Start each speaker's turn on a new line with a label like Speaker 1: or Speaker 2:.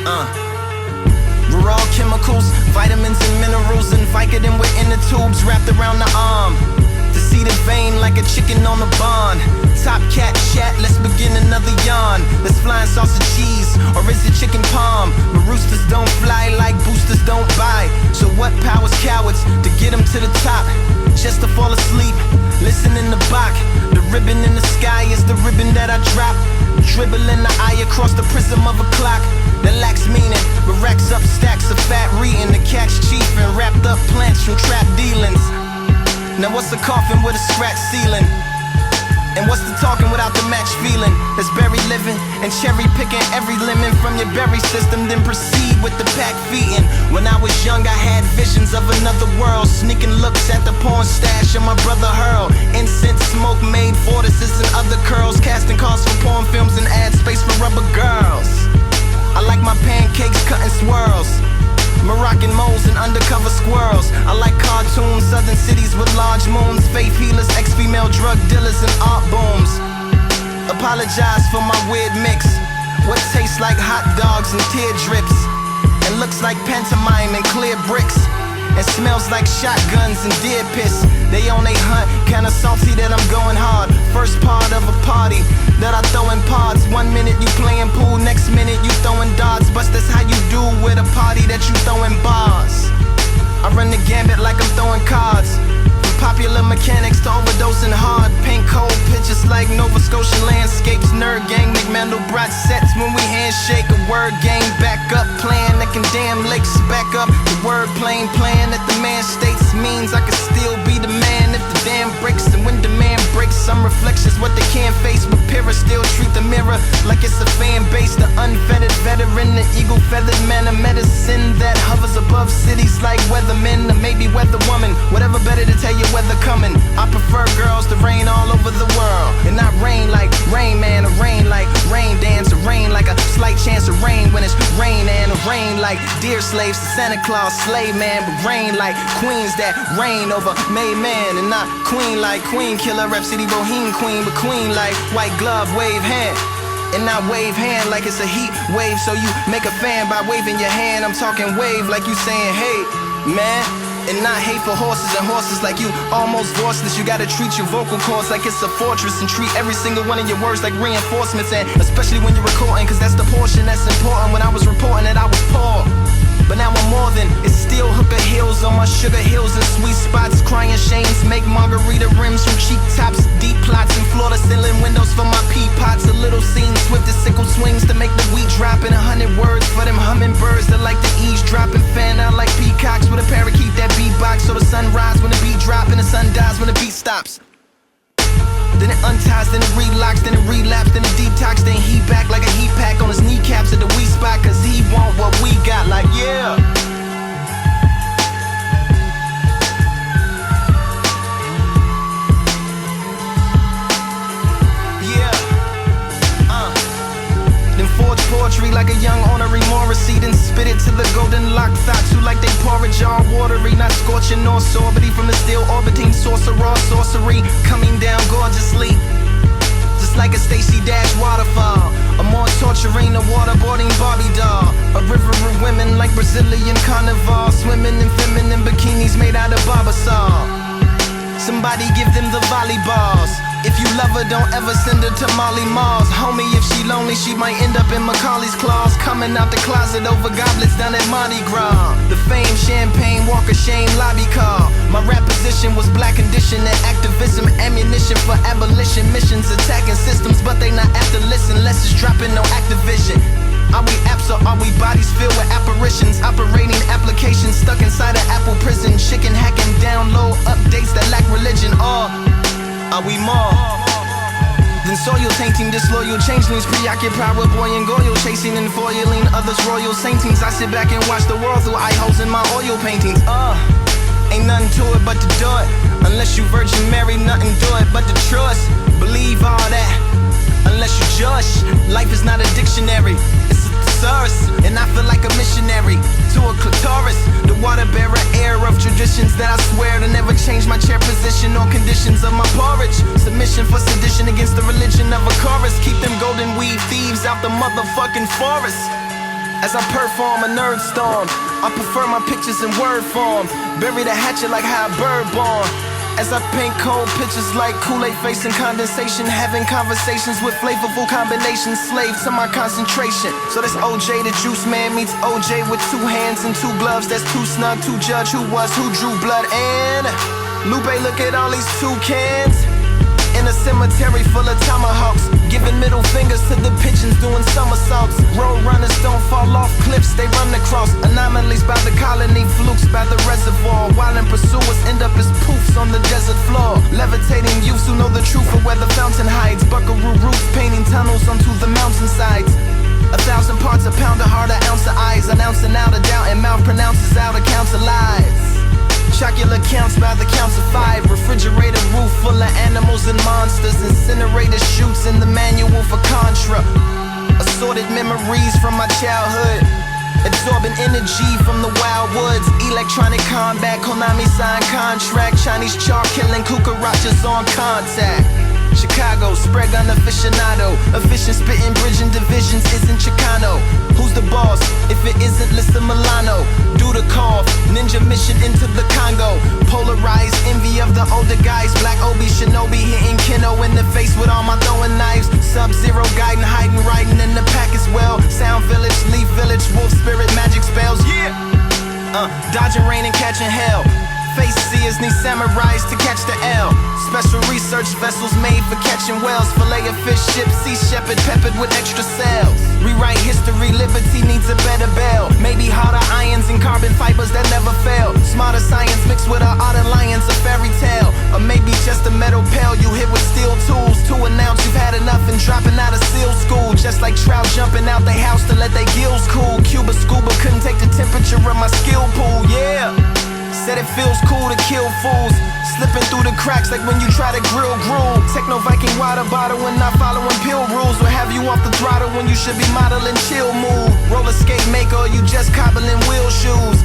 Speaker 1: We're all chemicals, vitamins and minerals, and Vicodin within the tubes wrapped around the arm. To see the vein like a chicken on the bond. Top cat chat, let's begin another yawn. Let's fly in sausage cheese, or is it chicken palm? But roosters don't fly like boosters don't buy. So what powers cowards to get them to the top? Just to fall asleep, listen in the Bach. The ribbon in the sky is the ribbon that I drop. Dribbling the eye across the prism of a clock that lacks meaning, but racks up stacks of fat reading to catch chief and wrapped up plants from trap dealings. Now what's a coffin with a scratch ceiling? And what's the talking without the match feeling? That's berry living and cherry picking every lemon from your berry system, then proceed with the pack feeding. When I was young I had visions of another world, sneaking looks at the porn stash of my brother Hurl. Incense smoke made vortices and other curls, casting calls for porn films and ad space for rubber girls. I like my pancakes cut in swirls, Moroccan moles and undercover squirrels. I like cartoons, southern cities with large moons, faith healers, ex-female drug dealers and art booms. Apologize for my weird mix. What tastes like hot dogs and tear drips, and looks like pantomime and clear bricks, and smells like shotguns and deer piss. They on they hunt, kinda salty that I'm going hard. First part of a party that I throw in pods. 1 minute you playing pool, next minute you throwing darts. But that's how you do with a party that you throwing bars. I run the gambit like I'm throwing cards. From popular mechanics to overdosing hard. Paint cold pictures like Nova Scotian landscapes. Nerd gang, McMandelbrot sets when we handshake. A word game, back up, plan that can damn licks back up. The word plain plan that the man states means I can still be the man if the dam breaks. And when demand breaks, some reflections what they can't face. But pyrrhus still treat the mirror like it's a fan base. The unfettered veteran, the eagle feathered man of medicine that hovers above cities like weathermen, or maybe weather woman. Whatever better to tell you weather coming. I prefer girls to rain all over the world, and not rain like Rain Man, or rain like rain dance, or rain like a slight chance of rain when it's rain, and a rain like deer slaves to Santa Claus slave man, but rain like queens that reign over made man, and not queen like queen killer Rhapsody Bohemian queen, but queen like white glove wave hand. And not wave hand like it's a heat wave, so you make a fan by waving your hand. I'm talking wave like you saying hey man, and not hate for horses and horses like you almost voiceless. You gotta treat your vocal cords like it's a fortress, and treat every single one of your words like reinforcements. And especially when you're recording, cause that's the portion that's important. When I was reporting that I was poor, but now I'm more than. It's still hooker heels on my sugar hills and sweet spots. Crying shames make margarita rims from cheek tops. Deep plots and floor to ceiling windows for my pea pots. A little scenes with the sickle swings to make the wheat drop. In 100 words for them hummingbirds that like to eavesdrop and fan out like peacocks with a parakeet that beatbox. So the sun rise when the beat drop and the sun dies when the beat stops. Then it unties, then it relocks, then it relapse, then it detox, then he back like a heat pack on his kneecaps at the weak spot, cause he want what we got, like yeah. Forge poetry like a young ornery Morrissey, then spit it to the golden locked thoughts who like they porridge all watery, not scorching nor sorbity from the still orbiting sorcerer sorcery coming down gorgeously, just like a Stacey Dash waterfall, a more torturing a waterboarding Barbie doll, a river of women like Brazilian carnival, swimming in feminine bikinis made out of barbasol. Somebody give them the volleyballs. If you love her, don't ever send her to Molly Malls. Homie, if she lonely, she might end up in Macaulay's claws, coming out the closet over goblets down at Mardi Gras. The fame, champagne, walk of shame, lobby call. My rap position was black condition and activism, ammunition for abolition missions, attacking systems, but they not after listen. Less is dropping, no Activision. Are we apps or are we bodies filled with apparitions? Operating applications stuck inside an Apple prison. Chicken hacking download updates that lack religion. Or are we more than soil tainting? Disloyal changelings preoccupied with boy and goyle chasing and foiling others royal saintings. I sit back and watch the world through eye holes in my oil paintings. Ain't nothing to it but to do it. Unless you Virgin Mary, nothing do it but to trust. Believe all that unless you judge. Life is not a dictionary, it's a thesaurus, and I feel like a missionary to a clitoris, the water bearer air of traditions that I swear to never change my chair position or conditions of my porridge. Submission for sedition against the religion of a chorus. Keep them golden weed thieves out the motherfucking forest. As I perform a nerd storm, I prefer my pictures in word form. Bury the hatchet like how a bird born. As I paint cold pictures like Kool-Aid facing condensation, having conversations with flavorful combinations, slave to my concentration. So that's OJ the Juice Man meets OJ with 2 hands and 2 gloves. That's too snug to judge who was who drew blood. And Lupe, look at all these toucans in a cemetery full of tomahawks, giving middle fingers to the pigeons doing somersaults. Road runners don't fall off cliffs, they run across anomalies by the colony, flukes by the reservoir. While pursuers end up as poofs on the desert floor. Levitating youths who know the truth of where the fountain hides. Buckaroo roofs painting tunnels onto the mountainsides. 1,000 parts a pound, a heart, an ounce of eyes, announcing out a doubt, and mouth pronounces out accounts of lies. Chocolate counts by the counts of 5. Refrigerator roof full of animals and monsters. Incinerator shoots in the manual for Contra. Assorted memories from my childhood, absorbing energy from the wild woods. Electronic combat, Konami signed contract. Chinese char killing cucarachas on contact. Chicago, spread gun aficionado. Efficient spitting, bridging divisions isn't Chicano. Who's the boss? If it isn't Lisa Milano. Do the call, ninja mission into the Congo. Polarized envy of the older guys. Black Obi Shinobi hitting Keno in the face with all my throwing knives. Sub-Zero guiding, hiding, riding in the pack as well. Sound Village, Leaf Village, Wolf Spirit, magic spells, yeah! Dodging rain and catching hell. Face seers need samurais to catch the L. Special research vessels made for catching whales. Fillet of fish, ship, sea shepherd, peppered with extra cells. Rewrite history, liberty needs a better bell. Maybe harder irons and carbon fibers that never fail. Smarter science mixed with our art alliance, a fairy tale. Or maybe just a metal pail you hit with steel tools to announce you've had enough and dropping out of SEAL school. Just like trout jumping out their house to let their gills cool. Cuba scuba couldn't take the temperature of my skill pool, yeah. Said it feels cool to kill fools, slipping through the cracks like when you try to grill gruel. Techno Viking water bottle and not following pill rules will have you off the throttle when you should be modeling chill mood. Roller skate maker, or you just cobbling wheel shoes.